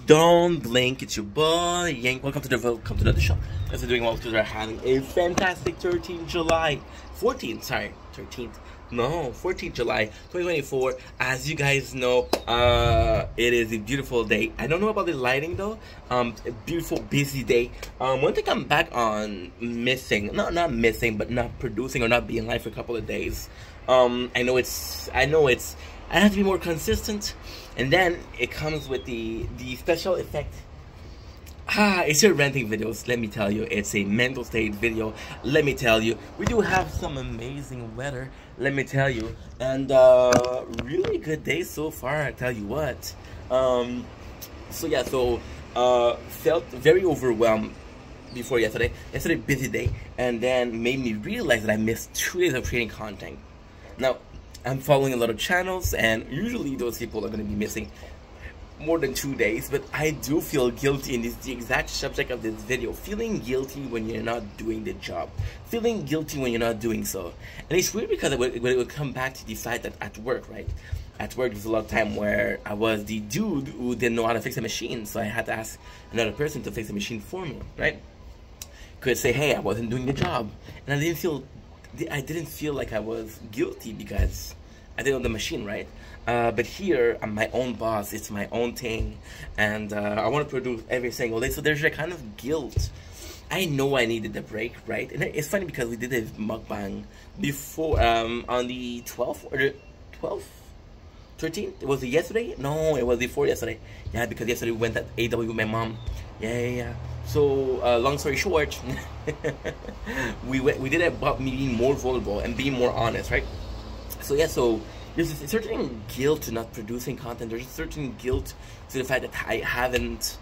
Don't blink, it's your boy Yank. Welcome to the show. As we're doing well, because we're having a fantastic 13th July 14th July 2024. As you guys know, it is a beautiful day. I don't know about the lighting though. A beautiful busy day. One thing I'm back on missing, not missing, but not producing or not being live for a couple of days. I know it's I have to be more consistent, and then it comes with the special effect. It's your renting videos. Let me tell you, it's a mental state video. Let me tell you, we do have some amazing weather. Let me tell you, and really good day so far. I tell you what. Felt very overwhelmed before yesterday. Yesterday, busy day, and then made me realize that I missed 2 days of creating content. Now, I'm following a lot of channels, and usually those people are going to be missing more than 2 days, but I do feel guilty, and this is the exact subject of this video. Feeling guilty when you're not doing the job. Feeling guilty when you're not doing so. And it's weird because it would come back to the fact that at work, right? At work, there's a lot of time where I was the dude who didn't know how to fix a machine, so I had to ask another person to fix the machine for me, right? Could say, hey, I wasn't doing the job, and I didn't feel like I was guilty because I didn't know the machine, right? But here, I'm my own boss. It's my own thing, and I want to produce every single day. So there's a kind of guilt. I know I needed a break, right? And it's funny because we did a mukbang before on the 12th or the 12th, 13th. Was it yesterday? No, it was before yesterday. Yeah, because yesterday we went at AW with my mom. Yeah. So long story short, we did it about me being more vulnerable and being more honest, right? So yeah, so there's a certain guilt to not producing content. There's a certain guilt to the fact that I haven't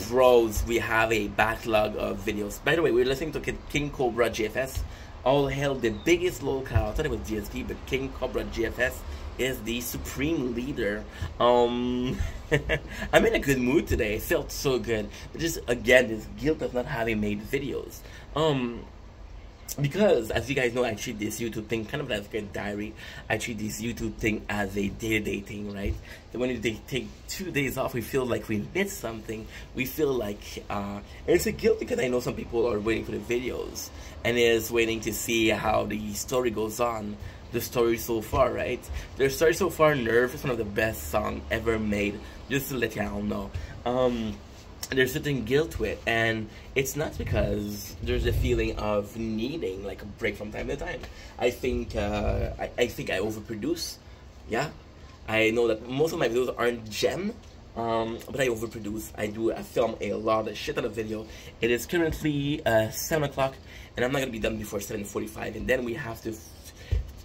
browsed. We have a backlog of videos. By the way, we're listening to King Cobra GFS. All hail the biggest locale. I thought it was GSP, but King Cobra GFS is the supreme leader. I'm in a good mood today. It felt so good. But just again, this guilt of not having made videos. Because, as you guys know, I treat this YouTube thing kind of like a diary. I treat this YouTube thing as a day-to-day thing, right? So when they take 2 days off, we feel like we missed something. We feel like, and it's a guilt because I know some people are waiting for the videos and is waiting to see how the story goes on. The story so far, right? The story so far, Nerve is one of the best songs ever made. Just to let y'all know. There's certain guilt to it, and it's not because there's a feeling of needing like a break from time to time. I think I overproduce. Yeah, I know that most of my videos aren't gem, but I overproduce. I film a lot of shit on a video. It is currently 7 o'clock, and I'm not gonna be done before 7:45, and then we have to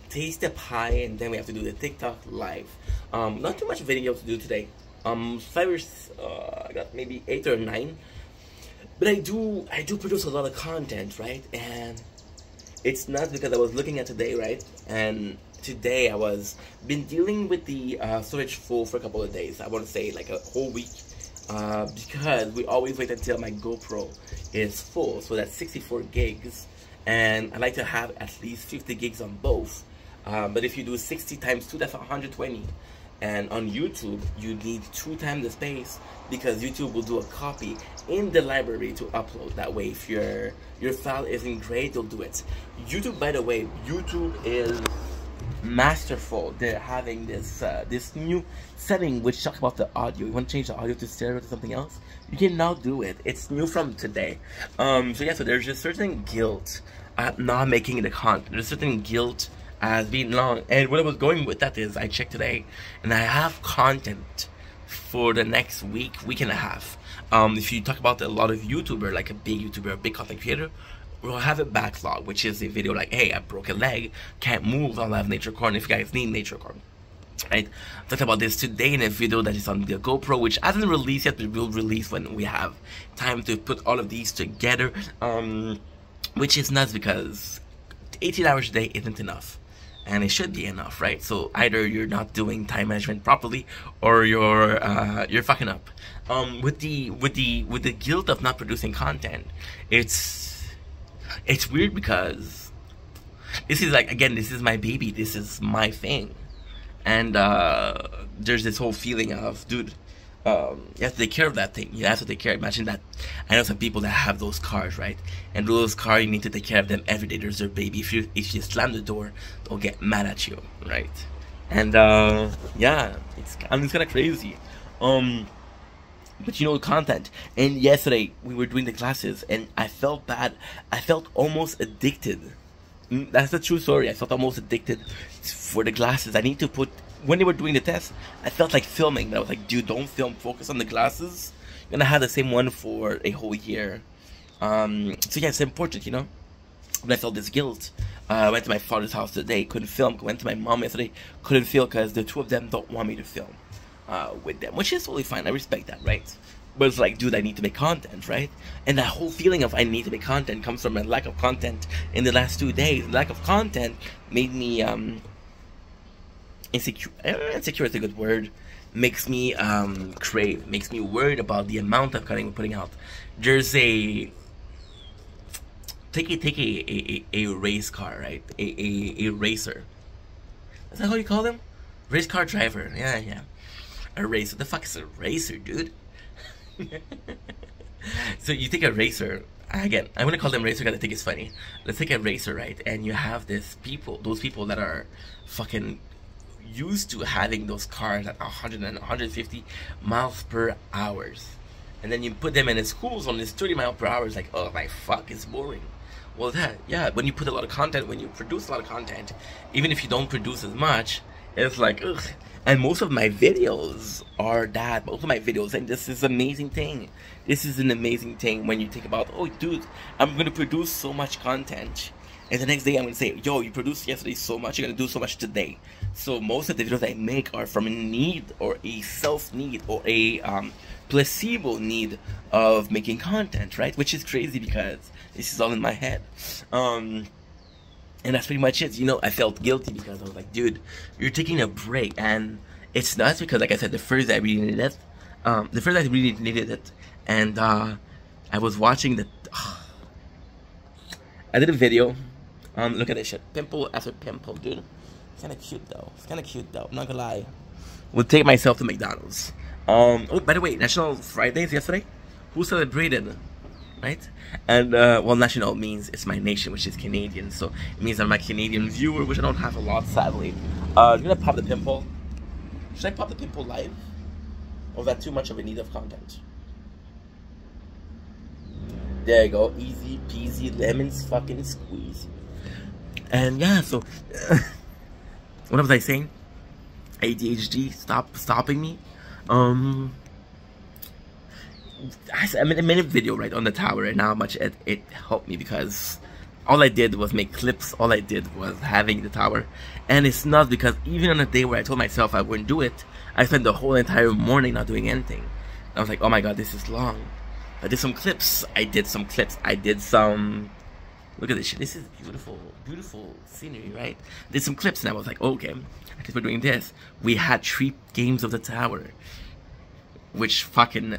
taste the pie, and then we have to do the TikTok live. Not too much video to do today. I got maybe 8 or 9, but I do produce a lot of content, right? And it's not because I was looking at today, right? And today I was been dealing with the storage full for a couple of days. I want to say like a whole week, because we always wait until my GoPro is full, so that's 64 gigs, and I like to have at least 50 gigs on both. But if you do 60 times 2, that's 120. And on YouTube, you need 2 times the space because YouTube will do a copy in the library to upload. That way, if your file isn't great, they'll do it. YouTube, by the way, YouTube is masterful. They're having this this new setting which talks about the audio. You want to change the audio to stereo to something else? You can now do it. It's new from today. So yeah, so there's a certain guilt at not making the content. There's a certain guilt as being long, and what I was going with that is I checked today, and I have content for the next week and a half. If you talk about a lot of YouTuber, like a big YouTuber, a big content creator, we'll have a backlog, which is a video like, hey, I broke a leg, can't move, I'll have nature corn if you guys need nature corn. Right? I talked about this today in a video that is on the GoPro, which hasn't released yet, but will release when we have time to put all of these together. Which is nuts because 18 hours a day isn't enough. And it should be enough, right? So either you're not doing time management properly, or you're fucking up. With the guilt of not producing content, it's weird because this is like, again, this is my baby, this is my thing, and there's this whole feeling of, dude, you have to take care of that thing. You have to take care. Imagine that. I know some people that have those cars, right? And those cars, you need to take care of them every day. There's their baby. If you slam the door, they'll get mad at you, right? And yeah, it's kind of crazy. But you know, content. And yesterday we were doing the classes, and I felt bad. I felt almost addicted. That's the true story. I felt almost addicted for the classes. I need to put, when they were doing the test, I felt like filming. But I was like, dude, don't film. Focus on the classes. You're gonna have the same one for a whole year. So yeah, it's important, you know. But I felt this guilt. I went to my father's house today, couldn't film. Went to my mom yesterday, couldn't film because the two of them don't want me to film with them, which is totally fine. I respect that, right? But it's like, dude, I need to make content, right? And that whole feeling of I need to make content comes from a lack of content in the last 2 days. The lack of content made me insecure. Insecure is a good word. Makes me crave. Makes me worried about the amount of content we're putting out. There's a take a race car, right? A racer. Is that how you call them? Race car driver. Yeah. A racer. What the fuck is a racer, dude? So you take a racer. Again, I'm gonna call them racer because I think it's funny. Let's take a racer, right? And you have those people that are fucking used to having those cars at 100 and 150 miles per hour. And then you put them in a school zone, it's 30 miles per hour. It's like, oh my fuck, it's boring. Well, yeah, when you put a lot of content, when you produce a lot of content, even if you don't produce as much, it's like, ugh. And most of my videos are that. Most of my videos, and this is an amazing thing. This is an amazing thing when you think about, oh, dude, I'm going to produce so much content. And the next day I'm going to say, yo, you produced yesterday so much, you're going to do so much today. So most of the videos I make are from a need or a self-need or a placebo need of making content, right? Which is crazy because this is all in my head. And that's pretty much it. You know, I felt guilty because I was like, dude, you're taking a break. And it's nuts because, like I said, the first day I really needed it. And I was watching the... I did a video. Look at this shit. Pimple after pimple, dude. It's kind of cute, though. I'm not gonna lie. Would take myself to McDonald's. Oh, by the way, National Fridays yesterday. Who celebrated? Right? And well, national means it's my nation, which is Canadian, so it means I'm my Canadian viewer, which I don't have a lot, sadly. I'm gonna pop the pimple. Should I pop the pimple live? Or is that too much of a need of content? There you go, easy peasy lemons fucking squeeze. And yeah, so what was I saying? ADHD, stopping me. I made a video right on the tower and how much it helped me because all I did was make clips. All I did was having the tower, and it's not because even on a day where I told myself I wouldn't do it, I spent the whole entire morning not doing anything. I was like, oh my god, this is long. I did some clips. I did some. Look at this shit. This is beautiful scenery, right? Did some clips, and I was like, okay, I guess we're doing this. We had 3 games of the tower, which fucking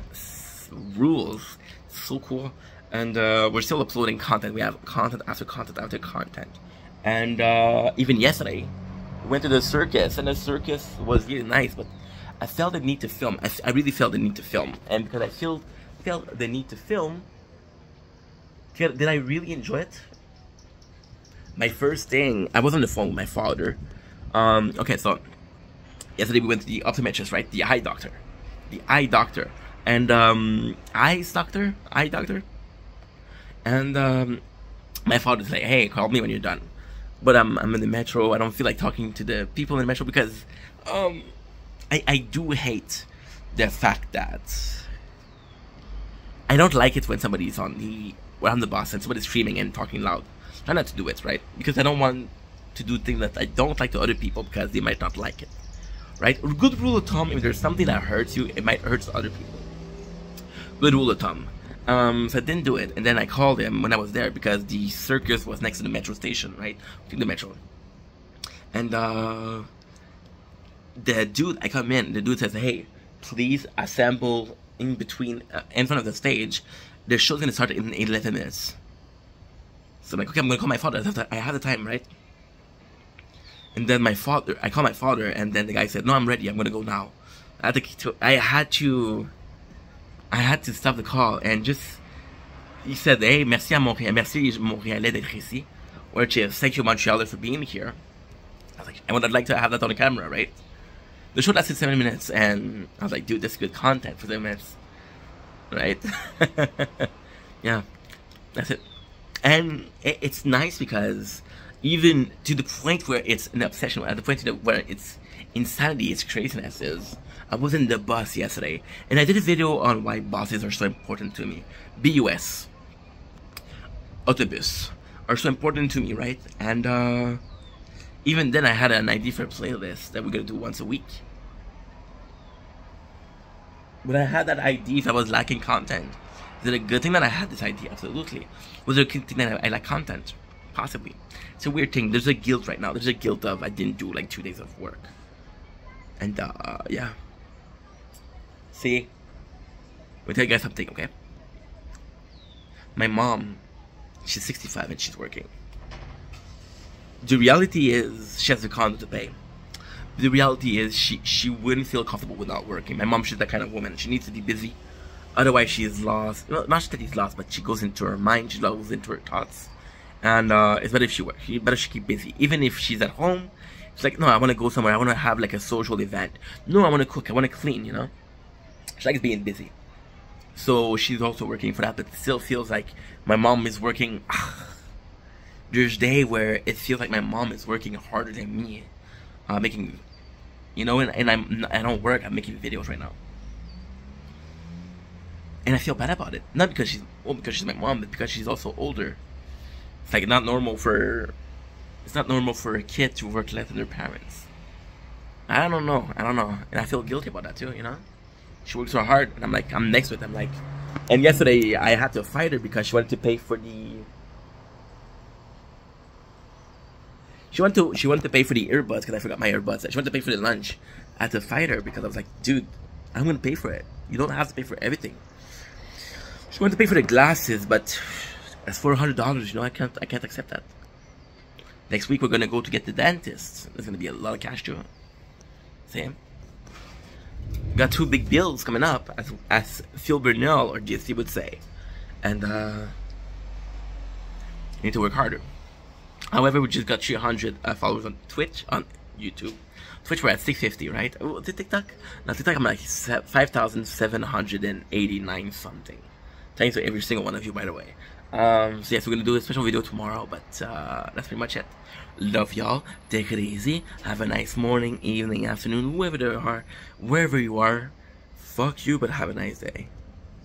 rules. So cool. And we're still uploading content. We have content after content after content. And even yesterday we went to the circus, and the circus was really nice, but I felt the need to film. I really felt the need to film. And because I felt the need to film, did I really enjoy it? My first thing, I was on the phone with my father. Okay, so yesterday we went to the optometrist, right? The eye doctor. And eye doctor, and my father's like, hey, call me when you're done. But I'm in the metro. I don't feel like talking to the people in the metro because I do hate the fact that I don't like it when somebody's on the bus and somebody's screaming and talking loud. Try not to do it, right? Because I don't want to do things that I don't like to other people because they might not like it, right? A good rule of thumb: if there's something that hurts you, it might hurt other people. Good rule of thumb. So I didn't do it, and then I called him when I was there because the circus was next to the metro station, right? To the metro. And the dude, I come in, the dude says, hey, please assemble in between, in front of the stage. The show's gonna start in 11 minutes. So I'm like, okay, I'm gonna call my father. I have the time, right? And then I called my father, and then the guy said, no, I'm ready, I'm gonna go now. I had to stop the call and just, he said, hey, merci à Montréal, merci Montréalais d'être ici, which is thank you Montrealers for being here. I was like, I would like to have that on the camera, right? The show lasted 7 minutes, and I was like, dude, this is good content for 7 minutes, right? Yeah, that's it. And it's nice because even to the point where it's an obsession, at the point where it's insanity, it's craziness is, I was in the bus yesterday, and I did a video on why buses are so important to me. BUS, autobus, are so important to me, right? And even then I had an idea for a playlist that we're gonna do once a week. But I had that idea if I was lacking content. Is it a good thing that I had this idea? Absolutely. Was it a good thing that I lack content? Possibly. It's a weird thing. There's a guilt right now. There's a guilt of I didn't do like 2 days of work. And yeah. See? Let me tell you guys something, okay? My mom, she's 65 and she's working. The reality is she has a condo to pay. The reality is she wouldn't feel comfortable without working. My mom, she's that kind of woman. She needs to be busy. Otherwise she is lost. Well, not that she's lost, but she goes into her mind. She goes into her thoughts. And it's better if she works. It's better if she keep busy. Even if she's at home, she's like, no, I want to go somewhere. I want to have like a social event. No, I want to cook. I want to clean, you know? She likes being busy. So she's also working for that, but it still feels like my mom is working. There's a day where it feels like my mom is working harder than me. Making, you know, and I don't work. I'm making videos right now. And I feel bad about it. Not because she's my mom, but because she's also older. It's like not normal for a kid to work less than their parents. I don't know. And I feel guilty about that too, you know? She works so hard, and I'm next to it. I'm like, and yesterday I had to fight her because she wanted to pay for the She wanted to pay for the earbuds because I forgot my earbuds. She wanted to pay for the lunch. I had to fight her because I was like, dude, I'm gonna pay for it. You don't have to pay for everything. She wanted to pay for the glasses, but that's $400. You know, I can't accept that. Next week we're gonna go to get the dentist. There's gonna be a lot of cash too. Same. We got 2 big bills coming up, as Phil Burnell or GST would say, and you need to work harder. However, we just got 300 followers on Twitch, on YouTube. Twitch, we're at 650, right? Oh, is it TikTok? No, TikTok, I'm like 5,789 something. Thanks to every single one of you, by the way. So yes, we're gonna do a special video tomorrow, but that's pretty much it. Love y'all. Take it easy. Have a nice morning, evening, afternoon, wherever you are. Fuck you, but have a nice day.